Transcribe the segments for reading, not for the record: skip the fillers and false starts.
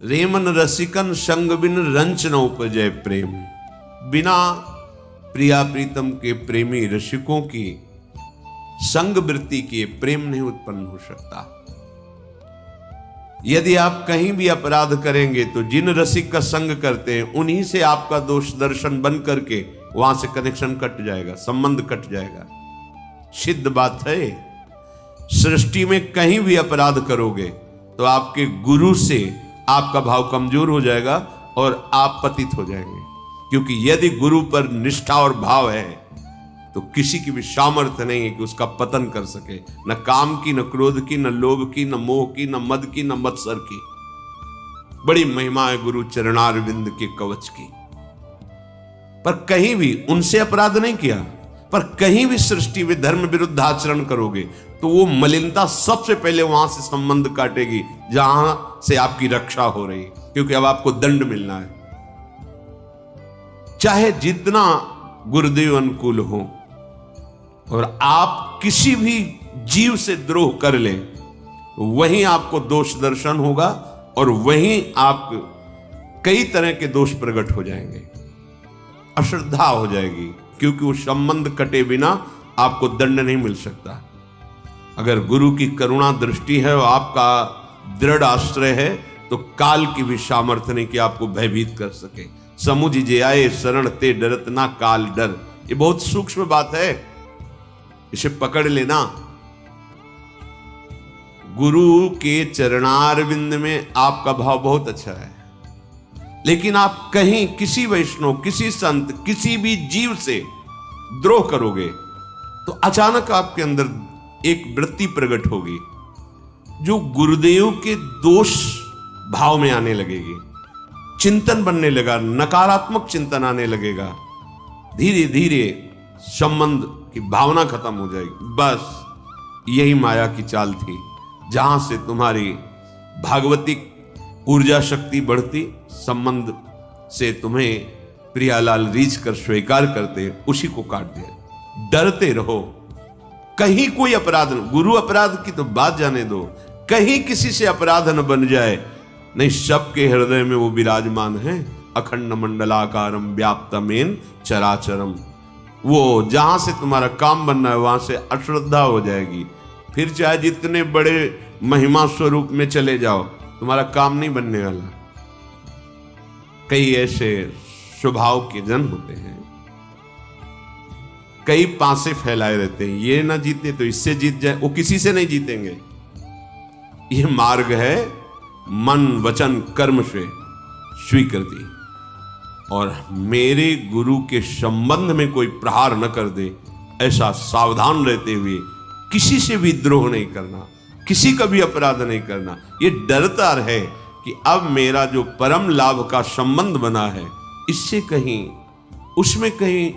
Ramon रसिकन संग बिन ranch न उपजय प्रेम। बिना प्रिया प्रीतम के प्रेमी रसिकों की संग वृत्ति के प्रेम नहीं उत्पन्न हो सकता। यदि आप कहीं भी अपराध करेंगे तो जिन रसिक का संग करते हैं उन्हीं से आपका दोष दर्शन बन करके वहां से कनेक्शन कट जाएगा, संबंध कट जाएगा। सिद्ध बात है। सृष्टि में कहीं भी अपराध करोगे तो आपके गुरु से आपका भाव कमजोर हो जाएगा और आप पतित हो जाएंगे। क्योंकि यदि गुरु पर निष्ठा और भाव है तो किसी की भी सामर्थ्य नहीं है कि उसका पतन कर सके। न काम की, न क्रोध की, न लोभ की, न मोह की, न मद की, न मत्सर की। बड़ी महिमा है गुरु चरणारविंद के कवच की। पर कहीं भी उनसे अपराध नहीं किया, पर कहीं भी सृष्टि में धर्म विरुद्ध आचरण करोगे तो वो मलिनता सबसे पहले वहां से संबंध काटेगी जहां से आपकी रक्षा हो रही, क्योंकि अब आपको दंड मिलना है। चाहे जितना गुरुदेव अनुकूल हो और आप किसी भी जीव से द्रोह कर ले, वहीं आपको दोष दर्शन होगा और वहीं आप कई तरह के दोष प्रकट हो जाएंगे, अश्रद्धा हो जाएगी, क्योंकि वो संबंध कटे बिना आपको दंड नहीं मिल सकता। अगर गुरु की करुणा दृष्टि है और आपका दृढ़ आश्रय है तो काल की भी सामर्थ्य नहीं कि आपको भयभीत कर सके। समुझ जे आए शरण ते डरत ना काल डर। ये बहुत सूक्ष्म बात है, इसे पकड़ लेना। गुरु के चरणारविंद में आपका भाव बहुत अच्छा है, लेकिन आप कहीं किसी वैष्णव, किसी संत, किसी भी जीव से द्रोह करोगे तो अचानक आपके अंदर एक वृत्ति प्रकट होगी जो गुरुदेव के दोष भाव में आने लगेगी। चिंतन बनने लगा, नकारात्मक चिंतन आने लगेगा। धीरे धीरे संबंध की भावना खत्म हो जाएगी। बस यही माया की चाल थी, जहां से तुम्हारी भागवतिक ऊर्जा शक्ति बढ़ती, संबंध से तुम्हें प्रियालाल रीझ कर स्वीकार करते, उसी को काट दिया। डरते रहो, कहीं कोई अपराध न, गुरु अपराध की तो बात जाने दो, कहीं किसी से अपराध न बन जाए। नहीं, सबके हृदय में वो विराजमान है। अखंड मंडलाकारम व्याप्तमेन चराचरम। वो जहां से तुम्हारा काम बनना है वहां से अश्रद्धा हो जाएगी। फिर चाहे जितने बड़े महिमा स्वरूप में चले जाओ, तुम्हारा काम नहीं बनने वाला। कई ऐसे स्वभाव के जन होते हैं, कई पासे फैलाए रहते हैं, ये ना जीते तो इससे जीत जाए, वो किसी से नहीं जीतेंगे। ये मार्ग है मन वचन कर्म से स्वीकृति। और मेरे गुरु के संबंध में कोई प्रहार न कर दे, ऐसा सावधान रहते हुए किसी से भी द्रोह नहीं करना, किसी का भी अपराध नहीं करना। ये डरता रहे कि अब मेरा जो परम लाभ का संबंध बना है, इससे कहीं उसमें कहीं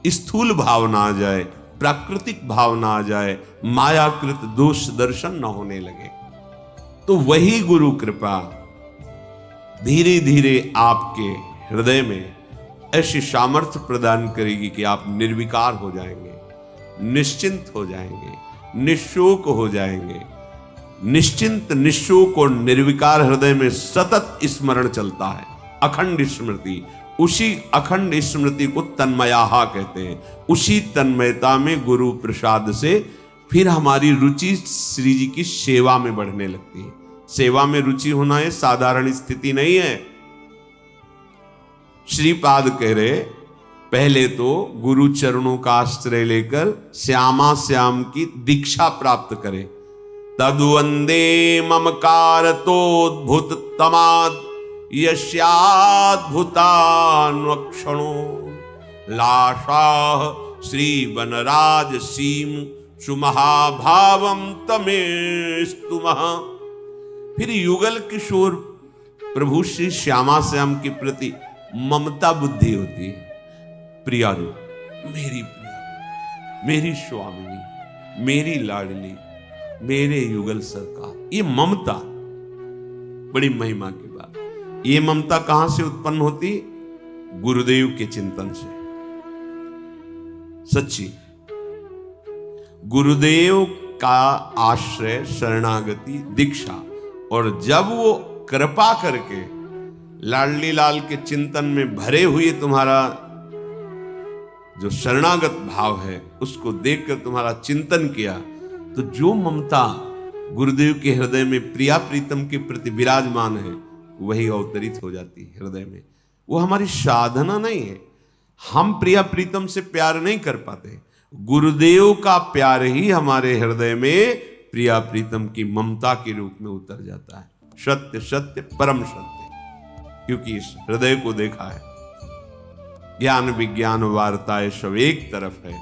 स्थूल भावना आ जाए, प्राकृतिक भावना आ जाए, मायाकृत दोष दर्शन न होने लगे। तो वही गुरु कृपा धीरे धीरे आपके हृदय में ऐसी सामर्थ्य प्रदान करेगी कि आप निर्विकार हो जाएंगे, निश्चिंत हो जाएंगे, निशोक हो जाएंगे। निश्चिंत, निशोक और निर्विकार हृदय में सतत स्मरण चलता है, अखंड स्मृति। उसी अखंड स्मृति को तन्मयाहा कहते हैं। उसी तन्मयता में गुरु प्रसाद से फिर हमारी रुचि श्री जी की सेवा में बढ़ने लगती है। सेवा में रुचि होना ये साधारण स्थिति नहीं है। श्रीपाद कह रहे, पहले तो गुरु चरणों का आश्रय लेकर श्यामा श्याम की दीक्षा प्राप्त करे। तद्वंदे ममकार तोद्भुत तमाद यस्याद्भुतान्वक्षणो लाशाह श्री वनराज सीम सुमहाभावम तमेस्तुमः। फिर युगल किशोर प्रभु श्री श्यामा श्याम के प्रति ममता बुद्धि होती है। प्रिया रो, मेरी प्रिया, मेरी स्वामिनी, मेरी लाडली, मेरे युगल सरकार। ये ममता बड़ी महिमा की बात। ये ममता कहां से उत्पन्न होती? गुरुदेव के चिंतन से। सच्ची गुरुदेव का आश्रय, शरणागति, दीक्षा, और जब वो कृपा करके लाडली लाल के चिंतन में भरे हुए तुम्हारा जो शरणागत भाव है उसको देखकर तुम्हारा चिंतन किया, तो जो ममता गुरुदेव के हृदय में प्रिया प्रीतम के प्रति विराजमान है वही अवतरित हो जाती है हृदय में। वो हमारी साधना नहीं है, हम प्रिया प्रीतम से प्यार नहीं कर पाते, गुरुदेव का प्यार ही हमारे हृदय में प्रिया प्रीतम की ममता के रूप में उतर जाता है। सत्य सत्य परम सत्य, क्योंकि इस हृदय को देखा है। ज्ञान विज्ञान वार्ताएं सब एक तरफ है,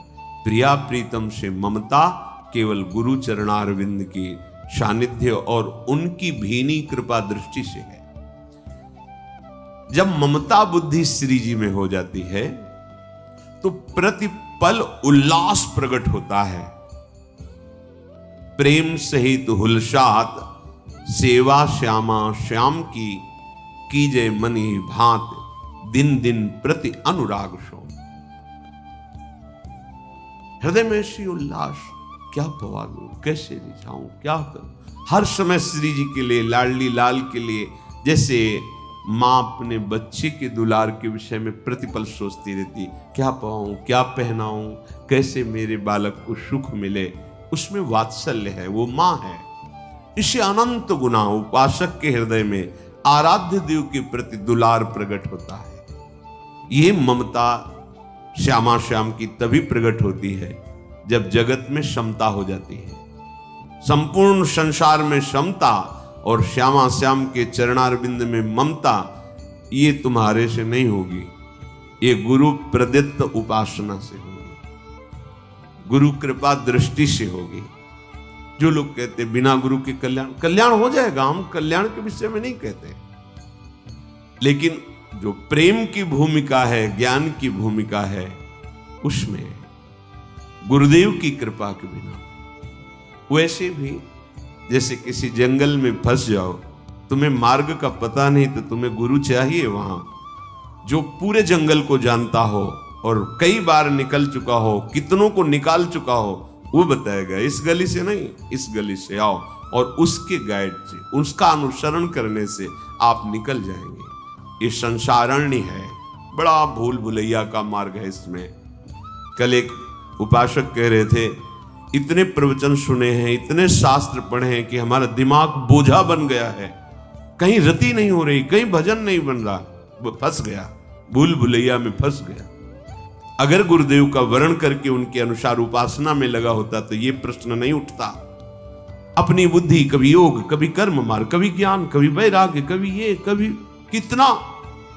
प्रिया प्रीतम से ममता केवल गुरु चरणारविंद की सानिध्य और उनकी भीनी कृपा दृष्टि से है। जब ममता बुद्धि श्री जी में हो जाती है तो प्रतिपल उल्लास प्रकट होता है। प्रेम सहित हुलसात सेवा श्यामा श्याम की कीजे मनी भांत दिन दिन प्रति अनुराग शो। हृदय में ऐसी उल्लास, क्या पवा दूं, कैसे रिझाऊं, क्या करूं, हर समय श्री जी के लिए, लाडली लाल के लिए, जैसे मां अपने बच्चे के दुलार के विषय में प्रतिपल सोचती रहती, क्या पाऊं, क्या पहनाऊं, कैसे मेरे बालक को सुख मिले, उसमें वात्सल्य है, वो मां है। इसे अनंत गुना उपासक के हृदय में आराध्य देव के प्रति दुलार प्रकट होता है। ये ममता श्यामा श्याम की तभी प्रकट होती है जब जगत में समता हो जाती है। संपूर्ण संसार में समता और श्यामा श्याम के चरणारविंद में ममता, ये तुम्हारे से नहीं होगी, ये गुरु प्रदत्त उपासना से होगी, गुरु कृपा दृष्टि से होगी। जो लोग कहते बिना गुरु के कल्याण हो जाएगा, हम कल्याण के विषय में नहीं कहते, लेकिन जो प्रेम की भूमिका है, ज्ञान की भूमिका है, उसमें गुरुदेव की कृपा के बिना, वैसे भी जैसे किसी जंगल में फंस जाओ, तुम्हें मार्ग का पता नहीं तो तुम्हें गुरु चाहिए वहां, जो पूरे जंगल को जानता हो और कई बार निकल चुका हो, कितनों को निकाल चुका हो, वो बताएगा इस गली से नहीं, इस गली से आओ, और उसके गाइड से, उसका अनुसरण करने से आप निकल जाएंगे। ये संसारण्य है, बड़ा भूल भुलैया का मार्ग है इसमें। कल एक उपासक कह रहे थे, इतने प्रवचन सुने हैं, इतने शास्त्र पढ़े हैं कि हमारा दिमाग बोझा बन गया है, कहीं रति नहीं हो रही, कहीं भजन नहीं बन रहा, वो फंस गया, भूल भुलैया में फंस गया। अगर गुरुदेव का वर्ण करके उनके अनुसार उपासना में लगा होता तो ये प्रश्न नहीं उठता। अपनी बुद्धि, कभी योग, कभी कर्म मार्ग, कभी ज्ञान, कभी वैराग्य, कभी ये, कभी, कितना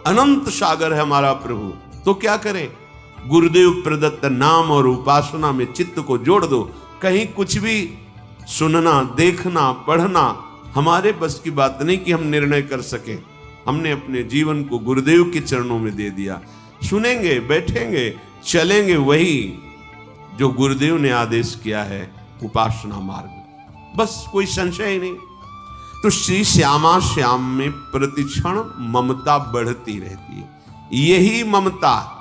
अनंत सागर है हमारा प्रभु। तो क्या करें, गुरुदेव प्रदत्त नाम और उपासना में चित्त को जोड़ दो। कहीं कुछ भी सुनना, देखना, पढ़ना हमारे बस की बात नहीं कि हम निर्णय कर सके। हमने अपने जीवन को गुरुदेव के चरणों में दे दिया, सुनेंगे, बैठेंगे, चलेंगे वही जो गुरुदेव ने आदेश किया है, उपासना मार्ग, बस कोई संशय ही नहीं। तो श्री श्यामा श्याम में प्रतिक्षण ममता बढ़ती रहती है। यही ममता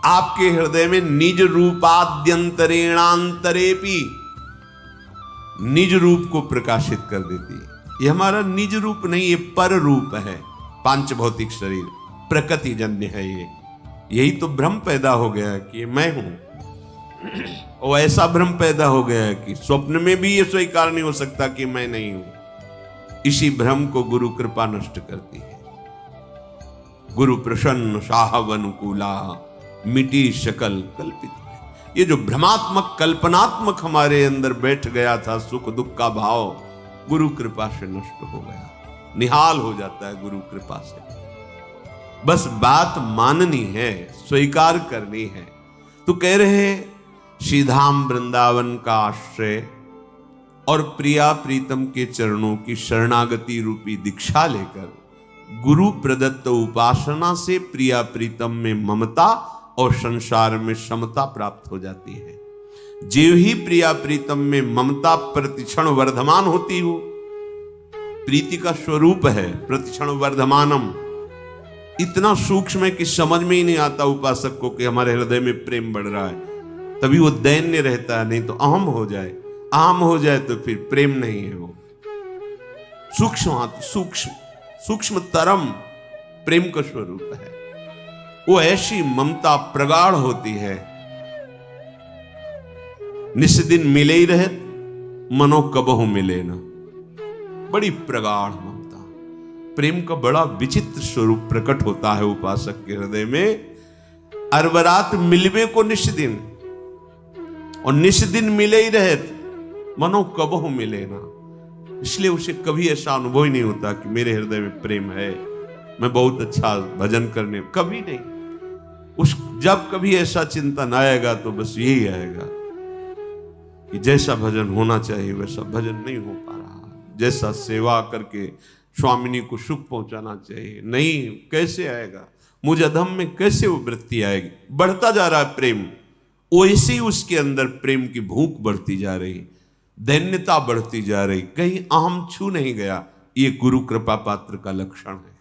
आपके हृदय में निज रूपाद्यंतरेणांतरेपि निज रूप को प्रकाशित कर देती है। ये हमारा निज रूप नहीं, ये पर रूप है, पांच भौतिक शरीर प्रकृति जन्य है। यही तो भ्रम पैदा हो गया है कि मैं हूं, और ऐसा भ्रम पैदा हो गया है कि स्वप्न में भी ये स्वीकार नहीं हो सकता कि मैं नहीं हूं। इसी भ्रम को गुरु कृपा नष्ट करती है। गुरु प्रसन्न साहब अनुकूला मिटी शकल कल्पित। ये जो भ्रमात्मक कल्पनात्मक हमारे अंदर बैठ गया था सुख दुख का भाव, गुरु कृपा से नष्ट हो गया, निहाल हो जाता है गुरु कृपा से। बस बात माननी है, स्वीकार करनी है। तो कह रहे श्रीधाम वृंदावन का आश्रय और प्रिया प्रीतम के चरणों की शरणागति रूपी दीक्षा लेकर गुरु प्रदत्त उपासना से प्रिया प्रीतम में ममता और संसार में समता प्राप्त हो जाती है। जीव ही प्रिया प्रीतम में ममता प्रतिक्षण वर्धमान होती हो, प्रीति का स्वरूप है प्रतिक्षण वर्धमानम। इतना सूक्ष्म है कि समझ में ही नहीं आता उपासक को कि हमारे हृदय में प्रेम बढ़ रहा है, तभी वो दैन्य रहता है। नहीं तो अहम हो जाए, अहम हो जाए तो फिर प्रेम नहीं है वो। सूक्ष्मतरम प्रेम का स्वरूप है। वो ऐसी ममता प्रगाढ़ होती है, निस दिन मिले ही रहे मनो कबहु मिले ना। बड़ी प्रगाढ़ ममता, प्रेम का बड़ा विचित्र स्वरूप प्रकट होता है उपासक के हृदय में। अरबरात मिलवे को निस दिन, और निस दिन मिले ही रहे मनो कबहु मिले ना। इसलिए उसे कभी ऐसा अनुभव ही नहीं होता कि मेरे हृदय में प्रेम है, मैं बहुत अच्छा भजन करने, कभी नहीं। उस जब कभी ऐसा चिंतन आएगा तो बस यही आएगा कि जैसा भजन होना चाहिए वैसा भजन नहीं हो पा रहा, जैसा सेवा करके स्वामिनी को सुख पहुंचाना चाहिए नहीं, कैसे आएगा, मुझ अधम में कैसे वो वृत्ति आएगी। बढ़ता जा रहा है प्रेम, वैसे ही उसके अंदर प्रेम की भूख बढ़ती जा रही, दैन्यता बढ़ती जा रही, कहीं अहम छू नहीं गया। ये गुरु कृपा पात्र का लक्षण है।